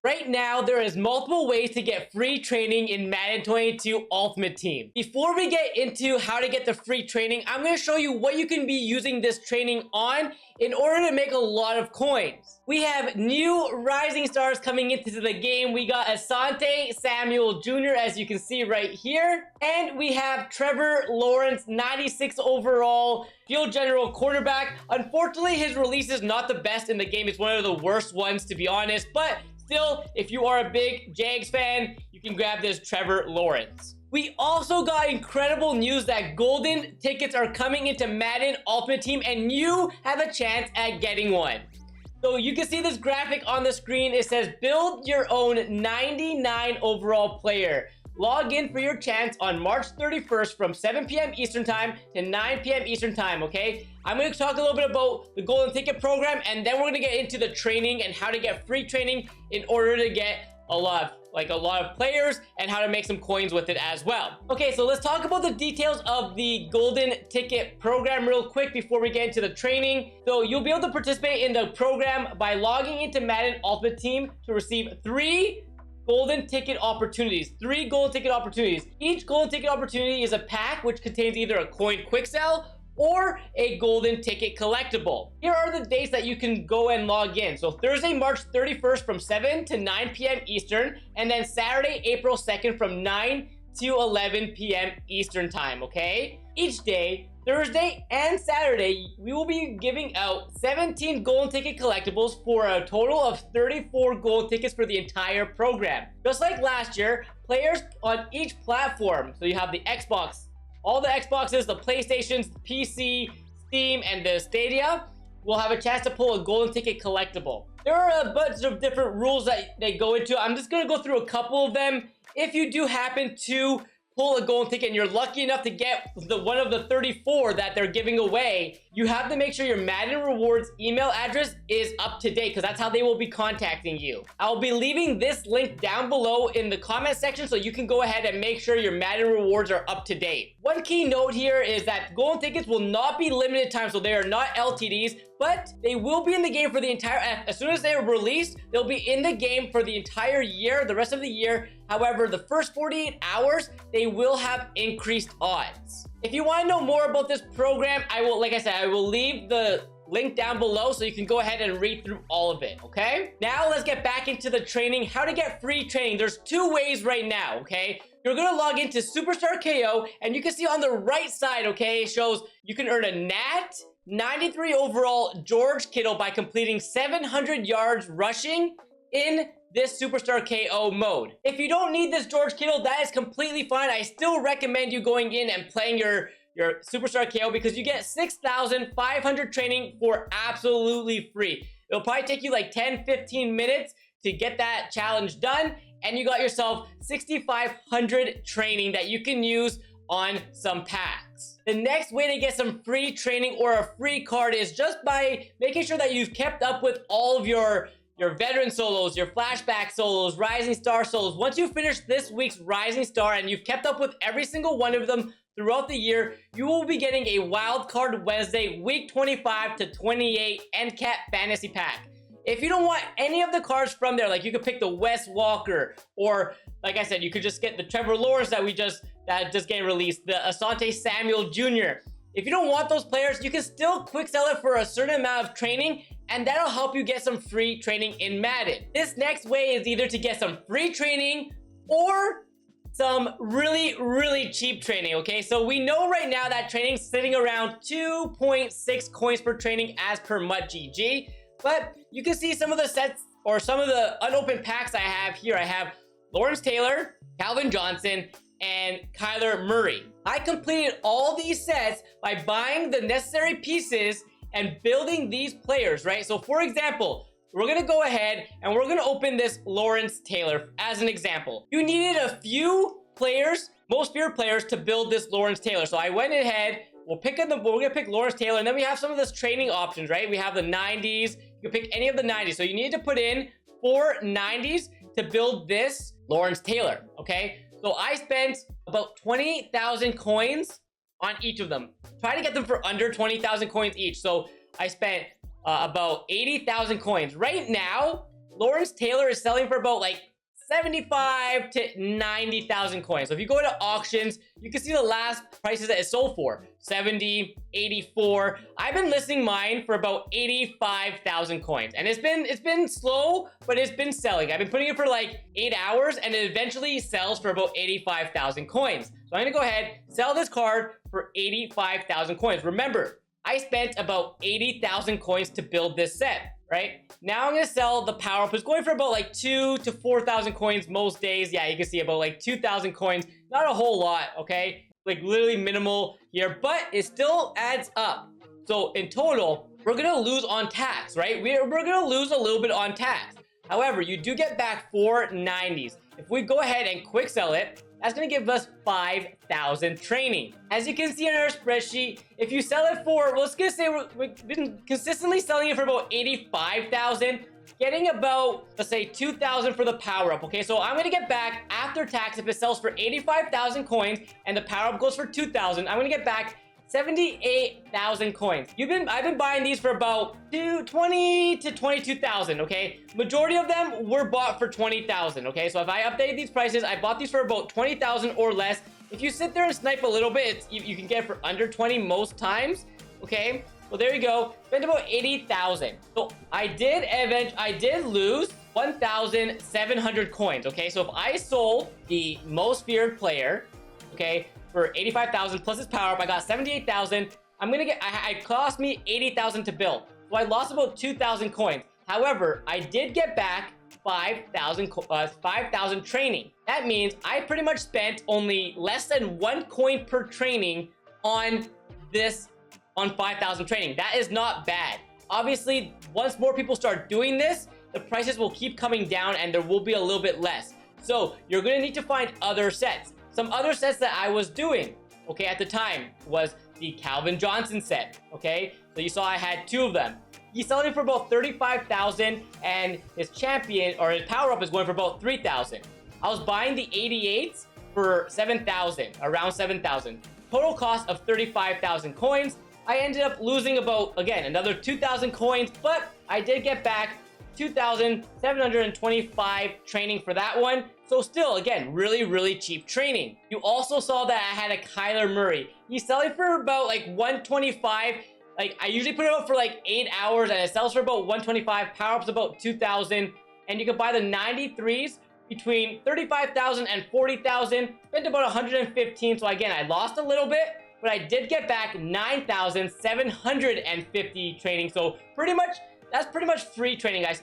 Right now, there is multiple ways to get free training in Madden 22 Ultimate Team. Before we get into how to get the free training, I'm going to show you what you can be using this training on in order to make a lot of coins. We have new rising stars coming into the game. We got Asante Samuel Jr., as you can see right here. And we have Trevor Lawrence, 96 overall, field general quarterback. Unfortunately, his release is not the best in the game. It's one of the worst ones, to be honest, but still, if you are a big Jags fan, you can grab this Trevor Lawrence. We also got incredible news that golden tickets are coming into Madden Ultimate Team, and you have a chance at getting one. So you can see this graphic on the screen. It says build your own 99 overall player. Log in for your chance on March 31st from 7 p.m. Eastern Time to 9 p.m. Eastern Time, okay? I'm going to talk a little bit about the Golden Ticket program, and then we're going to get into the training and how to get free training in order to get a lot of players and how to make some coins with it as well. Okay, so let's talk about the details of the Golden Ticket program real quick before we get into the training. So you'll be able to participate in the program by logging into Madden Ultimate Team to receive 3 golden ticket opportunities. 3 golden ticket opportunities. Each golden ticket opportunity is a pack which contains either a coin quick sell or a golden ticket collectible. Here are the dates that you can go and log in. So Thursday, March 31st from 7 to 9 p.m. Eastern, and then Saturday, April 2nd from 9 to 11 p.m. Eastern Time, okay? Each day, Thursday and Saturday, we will be giving out 17 golden ticket collectibles for a total of 34 gold tickets for the entire program. Just like last year, players on each platform, so you have the Xbox, all the Xboxes, the PlayStations, the PC, Steam, and the Stadia, will have a chance to pull a golden ticket collectible. There are a bunch of different rules that they go into. I'm just going to go through a couple of them. If you do happen to pull a golden ticket and you're lucky enough to get one of the 34 that they're giving away, you have to make sure your Madden Rewards email address is up to date, because that's how they will be contacting you. I'll be leaving this link down below in the comment section so you can go ahead and make sure your Madden Rewards are up to date. One key note here is that golden tickets will not be limited time, so they are not LTDs, but they will be in the game for the entire, as soon as they are released, they'll be in the game for the entire year, the rest of the year. However, the first 48 hours, they will have increased odds. If you want to know more about this program, like I said, I will leave the link down below so you can go ahead and read through all of it, okay? Now let's get back into the training, how to get free training. There's 2 ways right now, okay? You're gonna log into Superstar KO, and you can see on the right side, okay, it shows you can earn a Nat 93 overall George Kittle by completing 700 yards rushing in this Superstar KO mode. If you don't need this George Kittle, that is completely fine. I still recommend you going in and playing your Superstar KO, because you get 6,500 training for absolutely free. It'll probably take you like 10-15 minutes to get that challenge done, and you got yourself 6,500 training that you can use on some packs. The next way to get some free training or a free card is just by making sure that you've kept up with all of your veteran solos, your flashback solos, rising star solos. Once you finish this week's rising star and you've kept up with every single one of them throughout the year, you will be getting a wild card Wednesday week 25 to 28 end cap fantasy pack. If you don't want any of the cards from there, like you could pick the Wes Walker, or like I said, you could just get the Trevor Lawrence that just getting released, the Asante Samuel Jr. If you don't want those players, you can still quick sell it for a certain amount of training, and that'll help you get some free training in Madden. This next way is either to get some free training or some really cheap training, okay? So we know right now that training's sitting around 2.6 coins per training as per MUTGG, but you can see some of the sets or some of the unopened packs I have here. I have Lawrence Taylor, Calvin Johnson, and Kyler Murray. I completed all these sets by buying the necessary pieces and building these players, right? So for example, we're gonna go ahead and we're gonna open this Lawrence Taylor as an example. You needed a few players, most feared players, to build this Lawrence Taylor. So I went ahead, we're gonna pick Lawrence Taylor, and then we have some of this training options, right? We have the 90s, you can pick any of the 90s. So you need to put in 4 90s to build this Lawrence Taylor, okay? So I spent about 20,000 coins on each of them. Try to get them for under 20,000 coins each. So I spent about 80,000 coins. Right now, Lawrence Taylor is selling for about like 75 to 90,000 coins. So if you go to auctions, you can see the last prices that it sold for: 70, 84. I've been listing mine for about 85,000 coins, and it's been slow, but it's been selling. I've been putting it for like 8 hours, and it eventually sells for about 85,000 coins. So I'm gonna go ahead, sell this card for 85,000 coins. Remember, I spent about 80,000 coins to build this set. Right now, I'm gonna sell the power up. It's going for about like 2,000 to 4,000 coins most days. Yeah, you can see about like 2,000 coins. Not a whole lot, okay? Like literally minimal here, but it still adds up. So in total, we're gonna lose on tax, right? We're gonna lose a little bit on tax. However, you do get back 490s. If we go ahead and quick sell it, that's going to give us 5,000 training. As you can see in our spreadsheet, if you sell it for, well, let's just say we've been consistently selling it for about 85,000, getting about, let's say, 2,000 for the power up. Okay, so I'm going to get back after tax. If it sells for 85,000 coins and the power up goes for 2,000, I'm going to get back 78,000 coins. I've been buying these for about 20 to 22,000, okay? Majority of them were bought for 20,000, okay? So if I update these prices, I bought these for about 20,000 or less. If you sit there and snipe a little bit, you can get it for under 20 most times, okay? Well, there you go. Spent about 80,000. So I did lose 1,700 coins, okay? So if I sold the most feared player, okay, for 85,000 plus his power up, I got 78,000. I'm gonna get, it cost me 80,000 to build. So I lost about 2,000 coins. However, I did get back 5,000 training. That means I pretty much spent only less than 1 coin per training on 5,000 training. That is not bad. Obviously, once more people start doing this, the prices will keep coming down and there will be a little bit less. So you're gonna need to find other sets. Some other sets that I was doing, okay, at the time was the Calvin Johnson set, okay? So you saw I had 2 of them. He's selling for about 35,000 and his champion or his power up is going for about 3,000. I was buying the 88s for 7,000, around 7,000. Total cost of 35,000 coins. I ended up losing about, again, another 2,000 coins, but I did get back 2,725 training for that one. So still, again, really, really cheap training. You also saw that I had a Kyler Murray. He's selling for about like 125. Like I usually put it up for like 8 hours and it sells for about 125. Power ups about 2,000. And you can buy the 93s between 35,000 and 40,000. Spent about 115. So again, I lost a little bit, but I did get back 9,750 training. So that's pretty much free training. I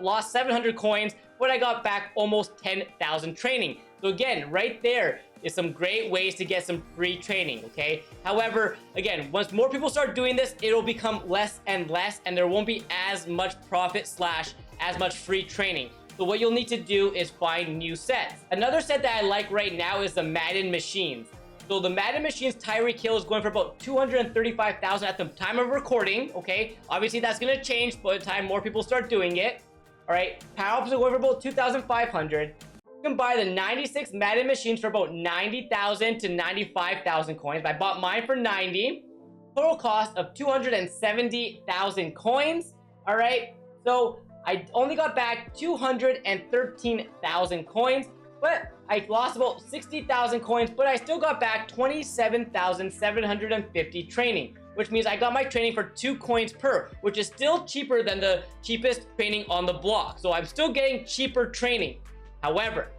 lost 700 coins, but I got back almost 10,000 training. So again, right there is some great ways to get some free training, okay? However, again, once more people start doing this, it'll become less and less, and there won't be as much profit / as much free training. So what you'll need to do is find new sets. Another set that I like right now is the Madden machines. So the Madden Machines Tyreek Hill is going for about 235,000 at the time of recording, okay? Obviously, that's going to change by the time more people start doing it, all right? Power-ups are going for about 2,500. You can buy the 96 Madden Machines for about 90,000 to 95,000 coins. I bought mine for 90. Total cost of 270,000 coins, all right? So I only got back 213,000 coins. But I lost about 60,000 coins, but I still got back 27,750 training, which means I got my training for 2 coins per, which is still cheaper than the cheapest training on the block. So I'm still getting cheaper training. However,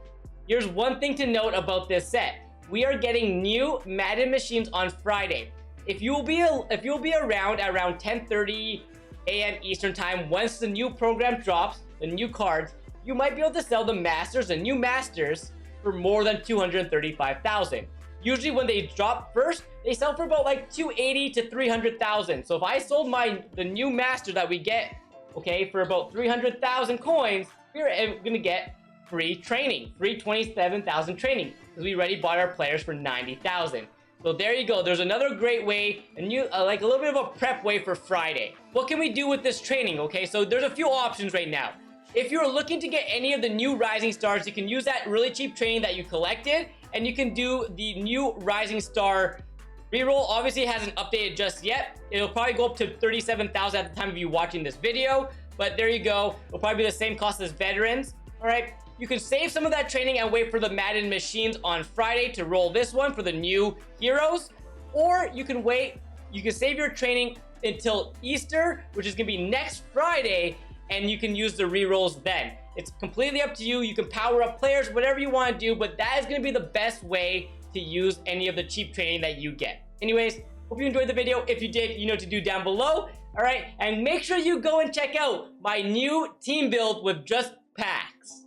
here's one thing to note about this set. We are getting new Madden machines on Friday. If you'll be around 10:30 a.m. Eastern time, once the new program drops, the new cards, you might be able to sell the Masters, the new Masters, for more than 235,000. Usually when they drop first, they sell for about like 280 to 300,000. So if I sold the new Master that we get, okay, for about 300,000 coins, we're gonna get free training, free 27,000 training, because we already bought our players for 90,000. So there you go. There's another great way, and like a little bit of a prep way for Friday. What can we do with this training? Okay, so there's a few options right now. If you're looking to get any of the new Rising Stars, you can use that really cheap training that you collected, and you can do the new Rising Star reroll. Obviously, it hasn't updated just yet. It'll probably go up to 37,000 at the time of you watching this video. but there you go. It'll probably be the same cost as veterans. All right, you can save some of that training and wait for the Madden machines on Friday to roll this one for the new heroes, or you can wait. You can save your training until Easter, which is gonna be next Friday, and you can use the rerolls then. It's completely up to you. You can power up players, whatever you want to do, but that is gonna be the best way to use any of the cheap training that you get. Anyways, hope you enjoyed the video. If you did, you know what to do down below. All right, and make sure you go and check out my new team build with just Pass.